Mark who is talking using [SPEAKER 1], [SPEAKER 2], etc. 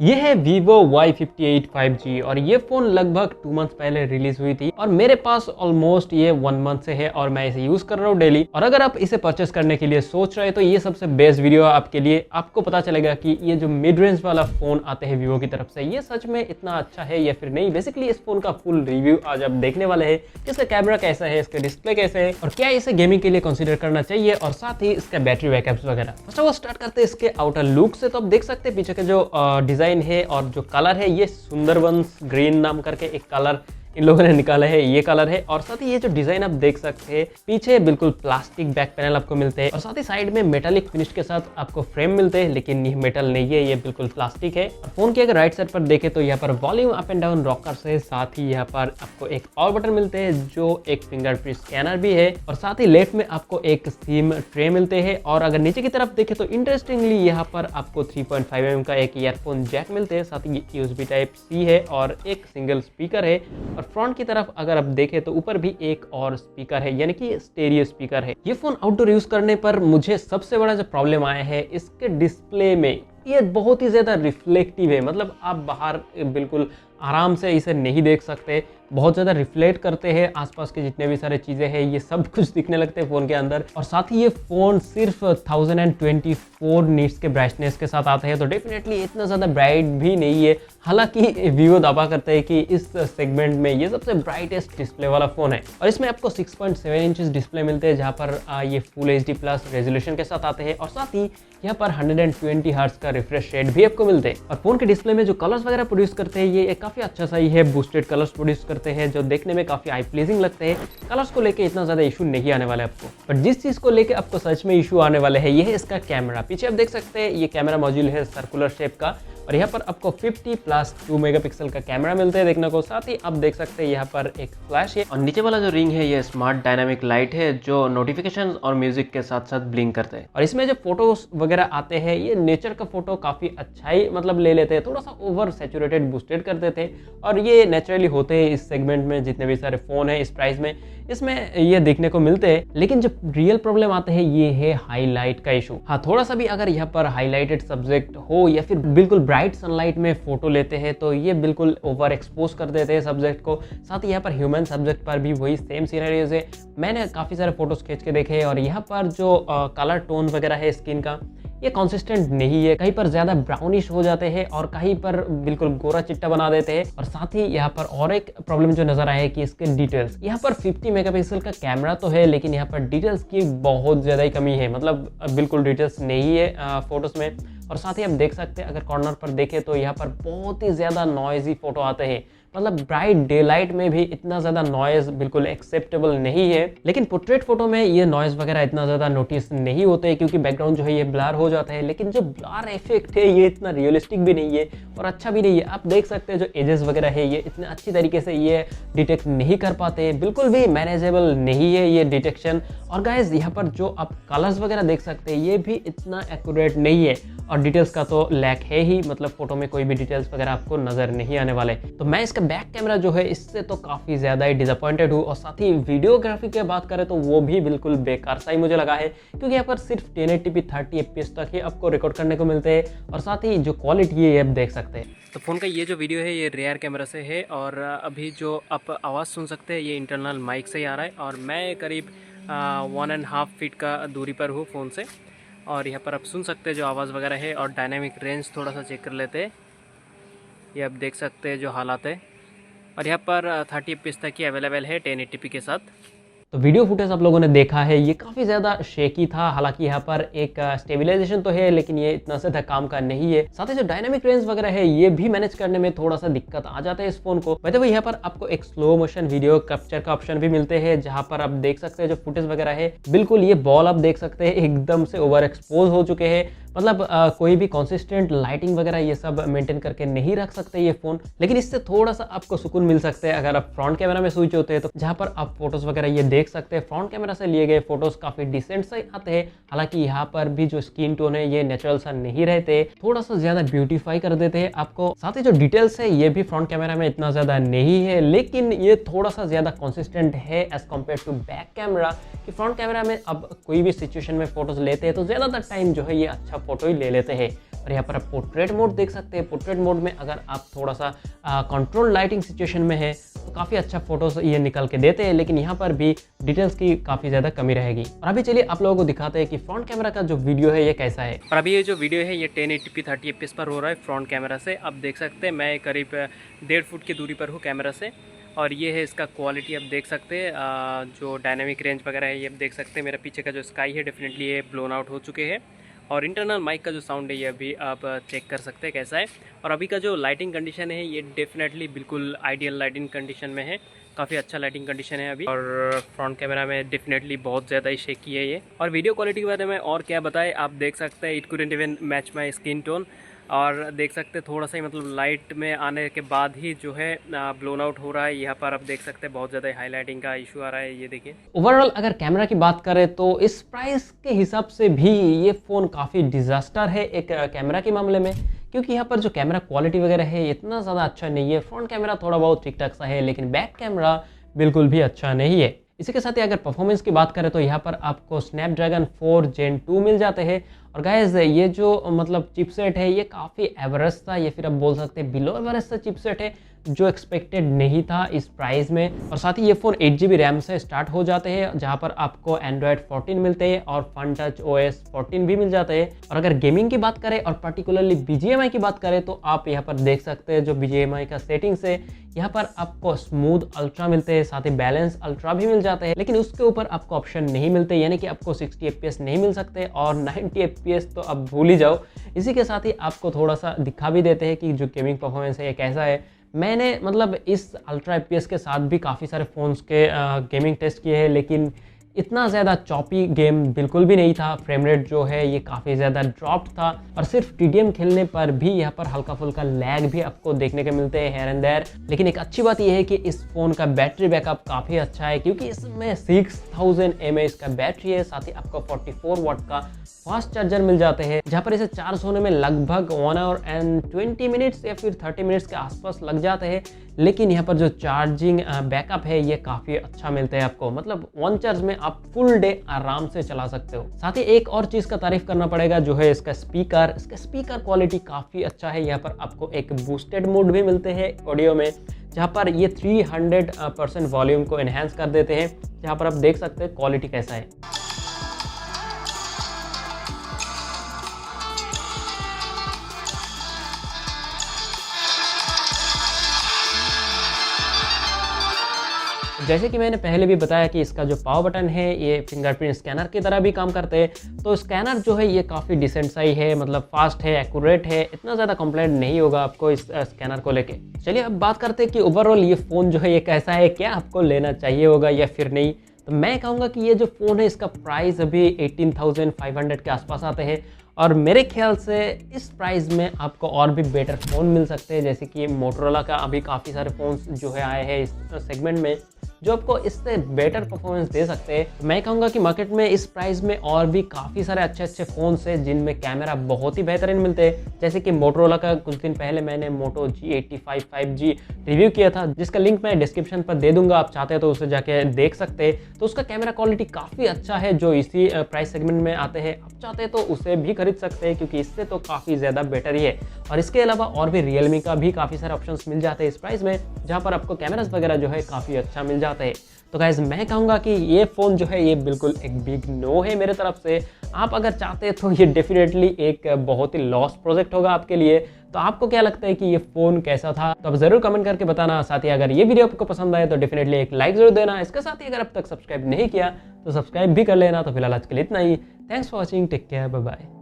[SPEAKER 1] ये है Vivo Y58 5G और ये फोन लगभग 2 मंथ पहले रिलीज हुई थी और मेरे पास ऑलमोस्ट ये 1 मंथ से है और मैं इसे यूज कर रहा हूँ डेली। और अगर आप इसे परचेस करने के लिए सोच रहे हैं तो ये सबसे बेस्ट वीडियो है आपके लिए। आपको पता चलेगा कि ये जो मिड रेंज वाला फोन आते हैं Vivo की तरफ से, ये सच में इतना अच्छा है या फिर नहीं। बेसिकली इस फोन का फुल रिव्यू आज आप देखने वाले हैं। इसका कैमरा कैसा है, इसका डिस्प्ले कैसे है और क्या इसे गेमिंग के लिए कंसिडर करना चाहिए, और साथ ही इसका बैटरी बैकअप्स वगैरह। फर्स्ट ऑफ ऑल स्टार्ट करते हैं इसके आउटर लुक से। तो आप देख सकते हैं पीछे के जो डिजाइन है और जो कलर है, ये सुंदरबंस ग्रीन नाम करके एक कलर इन लोगों ने निकाला है, ये कलर है। और साथ ही ये जो डिजाइन आप देख सकते हैं, पीछे बिल्कुल प्लास्टिक बैक पैनल आपको मिलते हैं और साथ ही साइड में मेटालिक फिनिश के साथ आपको फ्रेम मिलते हैं, लेकिन ये मेटल नहीं है, ये बिल्कुल प्लास्टिक है। और फोन के अगर राइट साइड पर देखें तो यहाँ पर volume up and down rockers है, साथ ही यहाँ पर आपको एक और बटन मिलते हैं जो एक फिंगरप्रिंट स्कैनर भी है। और साथ ही लेफ्ट में आपको एक सिम ट्रे मिलते हैं। और अगर नीचे की तरफ देखें तो इंटरेस्टिंगली यहाँ पर आपको 3.5 mm का एक ईयरफोन जैक मिलते हैं, साथ ही USB Type-C है और एक सिंगल स्पीकर है। और फ्रंट की तरफ अगर आप देखें तो ऊपर भी एक और स्पीकर है, यानी कि स्टेरियो स्पीकर है। ये फोन आउटडोर यूज करने पर मुझे सबसे बड़ा जो प्रॉब्लम आया है इसके डिस्प्ले में, ये बहुत ही ज्यादा रिफ्लेक्टिव है। मतलब आप बाहर बिल्कुल आराम से इसे नहीं देख सकते, बहुत ज़्यादा रिफ्लेक्ट करते हैं आसपास के जितने भी सारे चीज़ें हैं, ये सब कुछ दिखने लगते हैं फ़ोन के अंदर। और साथ ही ये फ़ोन सिर्फ 1024 निट्स के ब्राइटनेस के साथ आता है, तो डेफिनेटली इतना ज़्यादा ब्राइट भी नहीं है। हालांकि Vivo दावा करते हैं कि इस सेगमेंट में ये सबसे ब्राइटेस्ट डिस्प्ले वाला फ़ोन है। और इसमें आपको 6.7 इंचेस डिस्प्ले मिलते हैं, जहाँ पर ये फुल HD+ रेजोल्यूशन के साथ आते हैं। और साथ ही यहाँ पर 120 हर्ट्ज का रिफ्रेश रेट भी आपको मिलते हैं। और फोन के डिस्प्ले में जो कलर्स वगैरह प्रोड्यूस करते हैं, ये काफ़ी अच्छा सा ही है, बूस्टेड कलर्स प्रोड्यूस करते हैं जो देखने में काफी आई प्लीजिंग लगते हैं। कलर्स को लेके इतना ज्यादा इशू नहीं आने वाला है आपको। पर जिस चीज को लेके आपको सच में इशू आने वाले है, ये है इसका कैमरा। पीछे आप देख सकते हैं ये कैमरा मॉड्यूल है सर्कुलर शेप का, और यहाँ पर आपको 50+2 मेगापिक्सल का कैमरा मिलता है देखने को। साथ ही आप देख सकते हैं यहाँ पर एक फ्लैश है, और नीचे वाला जो रिंग है ये स्मार्ट डायनामिक लाइट है जो नोटिफिकेशन और म्यूजिक के साथ साथ ब्लिंक करते हैं। और इसमें जो फोटोज वगैरह आते हैं, ये नेचर का फोटो काफी अच्छा ही मतलब ले लेते हैं, थोड़ा सा ओवर सैचुरेटेड बूस्टेड कर देते हैं, और ये नेचुरली होते हैं इस सेगमेंट में। जितने भी सारे फोन है इस प्राइस में, इसमें ये देखने को मिलते हैं। लेकिन जो रियल प्रॉब्लम आते हैं ये है हाईलाइट का इशू। हाँ, थोड़ा सा भी अगर यहाँ पर हाईलाइटेड सब्जेक्ट हो या फिर बिल्कुल ब्राइट सनलाइट में फोटो लेते हैं तो ये बिल्कुल ओवर एक्सपोज कर देते हैं सब्जेक्ट को। साथ ही यहाँ पर ह्यूमन सब्जेक्ट पर भी वही सेम सीनरीज है। मैंने काफी सारे फोटोज खींच के देखे और यहाँ पर जो कलर टोन वगैरह है स्किन का, ये कंसिस्टेंट नहीं है। कहीं पर ज्यादा ब्राउनिश हो जाते हैं और कहीं पर बिल्कुल गोरा चिट्टा बना देते हैं। और साथ ही यहाँ पर और एक प्रॉब्लम जो नजर आया है कि इसके डिटेल्स, यहाँ पर 50 मेगापिक्सल का कैमरा तो है, लेकिन यहाँ पर डिटेल्स की बहुत ज्यादा ही कमी है, मतलब बिल्कुल डिटेल्स नहीं है फोटोज में। और साथ ही आप देख सकते हैं अगर कॉर्नर पर देखें तो यहाँ पर बहुत ही ज्यादा नॉइजी फोटो आते हैं, मतलब ब्राइट डे लाइट में भी इतना ज्यादा नॉइज बिल्कुल एक्सेप्टेबल नहीं है। लेकिन पोर्ट्रेट फोटो में ये नॉइज वगैरह इतना ज्यादा नोटिस नहीं होते क्योंकि बैकग्राउंड जो है ये ब्लर हो जाता है। लेकिन जो ब्लर इफेक्ट है ये इतना रियलिस्टिक भी नहीं है और अच्छा भी नहीं है। आप देख सकते हैं जो एजेस वगैरह है ये इतने अच्छी तरीके से ये डिटेक्ट नहीं कर पाते, बिल्कुल भी मैनेजेबल नहीं है ये डिटेक्शन। और गाइज यहाँ पर जो आप कलर्स वगैरह देख सकते हैं ये भी इतना एक्यूरेट नहीं है, और डिटेल्स का तो लैक है ही, मतलब फोटो में कोई भी डिटेल्स वगैरह आपको नजर नहीं आने वाले। तो मैं इसका बैक कैमरा जो है इससे तो काफी ज्यादा ही डिसअपॉइंटेड हूँ। और साथ ही वीडियोग्राफी की बात करें तो वो भी बिल्कुल बेकार सा ही मुझे लगा है, क्योंकि यहाँ पर सिर्फ 1080p 30 fps तक ही आपको रिकॉर्ड करने को मिलते हैं। और साथ ही जो क्वालिटी है ये आप देख सकते हैं। तो फोन का ये जो वीडियो है ये रियर कैमरा से है, और अभी जो आप आवाज़ सुन सकते हैं ये इंटरनल माइक से ही आ रहा है। और मैं करीब 1.5 फीट का दूरी पर हूँ फ़ोन से, और यहाँ पर आप सुन सकते हैं जो आवाज़ वगैरह है। और डायनामिक रेंज थोड़ा सा चेक कर लेते हैं, ये आप देख सकते हैं जो हालात है। और यहाँ पर 30 fps तक ही अवेलेबल है 1080p के साथ। तो वीडियो फुटेज आप लोगों ने देखा है, ये काफ़ी ज़्यादा शेकी था। हालांकि यहाँ पर एक स्टेबिलाइजेशन तो है, लेकिन ये इतना ज़्यादा काम का नहीं है। साथ ही जो डायनामिक रेंज वगैरह है ये भी मैनेज करने में थोड़ा सा दिक्कत आ जाता है इस फोन को। वैसे यहाँ पर आपको एक स्लो मोशन वीडियो कैप्चर का ऑप्शन भी मिलते हैं, जहाँ पर आप देख सकते हैं जो फुटेज वगैरह है बिल्कुल ये बॉल आप देख सकते हैं एकदम से ओवर एक्सपोज हो चुके हैं। मतलब कोई भी कंसिस्टेंट लाइटिंग वगैरह ये सब मेंटेन करके नहीं रख सकते ये फोन। लेकिन इससे थोड़ा सा आपको सुकून मिल सकता है अगर आप फ्रंट कैमरा में स्विच होते हैं, तो जहाँ पर आप फोटोज वगैरह ये देख सकते हैं फ्रंट कैमरा से लिए गए फोटोज काफी डिसेंट से आते हैं। हालांकि यहाँ पर भी जो स्किन टोन है ये नेचुरल सा नहीं रहते, थोड़ा सा ज्यादा ब्यूटीफाई कर देते हैं आपको। साथ ही जो डिटेल्स है ये भी फ्रंट कैमरा में इतना ज्यादा नहीं है, लेकिन ये थोड़ा सा ज्यादा कंसिस्टेंट है as compare to back camera. कि फ्रंट कैमरा में अब कोई भी सिचुएशन में फोटोज लेते हैं तो ज्यादातर टाइम जो है ये अच्छा का फोटो ही ले लेते हैं। और यहाँ पर आप पोर्ट्रेट मोड देख सकते हैं। पोर्ट्रेट मोड में अगर आप थोड़ा सा कंट्रोल लाइटिंग सिचुएशन में है तो काफ़ी अच्छा फोटोज ये निकल के देते हैं, लेकिन यहाँ पर भी डिटेल्स की काफ़ी ज़्यादा कमी रहेगी। और अभी चलिए आप लोगों को दिखाते हैं कि फ्रंट कैमरा का जो वीडियो है ये कैसा है। और अभी ये जो वीडियो है ये 1080p 30 fps पर हो रहा है फ्रंट कैमरा से। आप देख सकते हैं मैं करीब 1.5 फुट की दूरी पर हूँ कैमरा से। और ये है इसका क्वालिटी, आप देख सकते हैं जो डायनामिक रेंज वगैरह है ये आप देख सकते हैं। मेरा पीछे का जो स्काई है डेफिनेटली ये ब्लोन आउट हो चुके हैं। और इंटरनल माइक का जो साउंड है ये अभी आप चेक कर सकते हैं कैसा है। और अभी का जो लाइटिंग कंडीशन है ये डेफिनेटली बिल्कुल आइडियल लाइटिंग कंडीशन में है, काफ़ी अच्छा लाइटिंग कंडीशन है अभी। और फ्रंट कैमरा में डेफिनेटली बहुत ज़्यादा ही शेकी है ये। और वीडियो क्वालिटी के बारे में और क्या बताएं, आप देख सकते हैं it couldn't even match my skin tone. और देख सकते हैं थोड़ा सा ही मतलब लाइट में आने के बाद ही जो है ब्लोन आउट हो रहा है। यहाँ पर आप देख सकते हैं बहुत ज़्यादा हाईलाइटिंग का इशू आ रहा है, ये देखिए। ओवरऑल अगर कैमरा की बात करें तो इस प्राइस के हिसाब से भी ये फ़ोन काफ़ी डिज़ास्टर है एक कैमरा के मामले में, क्योंकि यहाँ पर जो कैमरा क्वालिटी वगैरह है इतना ज़्यादा अच्छा नहीं है। फ्रंट कैमरा थोड़ा बहुत ठीक ठाक सा है, लेकिन बैक कैमरा बिल्कुल भी अच्छा नहीं है। इसी के साथ ही अगर परफॉर्मेंस की बात करें तो यहाँ पर आपको स्नैपड्रैगन 4 Gen 2 मिल जाते हैं। और गाइस ये जो मतलब चिपसेट है ये काफ़ी एवरेज था, या फिर आप बोल सकते हैं बिलो एवरेज सा चिपसेट है जो एक्सपेक्टेड नहीं था इस प्राइस में। और साथ ही ये फ़ोन 8GB रैम से स्टार्ट हो जाते हैं, जहाँ पर आपको एंड्रॉयड 14 मिलते हैं और FunTouch OS 14 भी मिल जाते हैं। और अगर गेमिंग की बात करें और पर्टिकुलरली BGMI की बात करें तो आप यहाँ पर देख सकते हैं जो BGMI का सेटिंग्स है यहाँ पर आपको स्मूथ अल्ट्रा मिलते हैं, साथ ही बैलेंस अल्ट्रा भी मिल जाते हैं, लेकिन उसके ऊपर आपको ऑप्शन नहीं मिलते, यानी कि आपको 60 FPS नहीं मिल सकते और 90 FPS तो अब भूल ही जाओ। इसी के साथ ही आपको थोड़ा सा दिखा भी देते हैं कि जो गेमिंग परफॉर्मेंस है ये कैसा है। मैंने मतलब इस अल्ट्रा FPS के साथ भी काफ़ी सारे फ़ोन्स के गेमिंग टेस्ट किए हैं, लेकिन इतना ज़्यादा चॉपी गेम बिल्कुल भी नहीं था। फ्रेम रेट जो है ये काफ़ी ज़्यादा ड्रॉप्ड था और सिर्फ TDM खेलने पर भी यहाँ पर हल्का फुल्का लैग भी आपको देखने को मिलते हैं हेयर एंड देयर। लेकिन एक अच्छी बात यह है कि इस फ़ोन का बैटरी बैकअप काफ़ी अच्छा है, क्योंकि इसमें 6000 mAh का बैटरी है, साथ ही आपको 44 वाट का फास्ट चार्जर मिल जाते हैं, जहाँ पर इसे चार्ज होने में लगभग 1 आवर एंड 20 मिनट्स या फिर 30 मिनट्स के आसपास लग जाते हैं। लेकिन यहाँ पर जो चार्जिंग बैकअप है ये काफ़ी अच्छा मिलता है आपको, मतलब 1 चार्ज में आप फुल डे आराम से चला सकते हो। साथ ही एक और चीज़ का तारीफ करना पड़ेगा जो है इसका स्पीकर क्वालिटी काफ़ी अच्छा है। यहाँ पर आपको एक बूस्टेड मोड भी मिलते हैं ऑडियो में, जहाँ पर ये 300% वॉल्यूम को एनहेंस कर देते हैं, जहाँ पर आप देख सकते हैं क्वालिटी कैसा है। जैसे कि मैंने पहले भी बताया कि इसका जो पावर बटन है ये फिंगरप्रिंट स्कैनर की तरह भी काम करते हैं। तो स्कैनर जो है ये काफ़ी डिसेंट सा ही है, मतलब फास्ट है, एक्यूरेट है, इतना ज़्यादा कंप्लेंट नहीं होगा आपको इस स्कैनर को लेके। चलिए अब बात करते हैं कि ओवरऑल ये फ़ोन जो है ये कैसा है, क्या आपको लेना चाहिए होगा या फिर नहीं। तो मैं कहूँगा कि ये जो फ़ोन है इसका प्राइस अभी 18,500 के आसपास आते हैं, और मेरे ख्याल से इस प्राइस में आपको और भी बेटर फ़ोन मिल सकते हैं, जैसे कि मोटोरोला का अभी काफ़ी सारे फ़ोन्स जो है आए हैं इस सेगमेंट में जो आपको इससे बेटर परफॉर्मेंस दे सकते हैं। मैं कहूँगा कि मार्केट में इस प्राइस में और भी काफ़ी सारे अच्छे फ़ोन्स हैं जिनमें कैमरा बहुत ही बेहतरीन मिलते हैं, जैसे कि मोटोरोला का कुछ दिन पहले मैंने मोटो G85 5G रिव्यू किया था, जिसका लिंक मैं डिस्क्रिप्शन पर दे दूंगा, आप चाहते हैं तो उसे जाके देख सकते हैं। तो उसका कैमरा क्वालिटी काफ़ी अच्छा है जो इसी प्राइस सेगमेंट में आते हैं। आप चाहते हैं तो उसे भी खरीद सकते हैं क्योंकि इससे तो काफ़ी ज़्यादा बेटर ही है। और इसके अलावा और भी रियलमी का भी काफ़ी सारे ऑप्शंस मिल जाते हैं इस प्राइस में, जहाँ पर आपको कैमरास वगैरह जो है काफ़ी अच्छा मिल जाता है। तो गाइज मैं कहूँगा कि ये फ़ोन जो है ये बिल्कुल एक बिग नो है मेरे तरफ से। आप अगर चाहते हैं तो ये डेफिनेटली एक बहुत ही लॉस प्रोजेक्ट होगा आपके लिए। तो आपको क्या लगता है कि ये फ़ोन कैसा था, तो आप ज़रूर कमेंट करके बताना। साथ ही अगर ये वीडियो आपको पसंद आए तो डेफिनेटली एक लाइक जरूर देना। इसके साथ ही अगर अब तक सब्सक्राइब नहीं किया तो सब्सक्राइब भी कर लेना। तो फिलहाल आज के लिए इतना ही। Thanks for watching, take care, bye bye.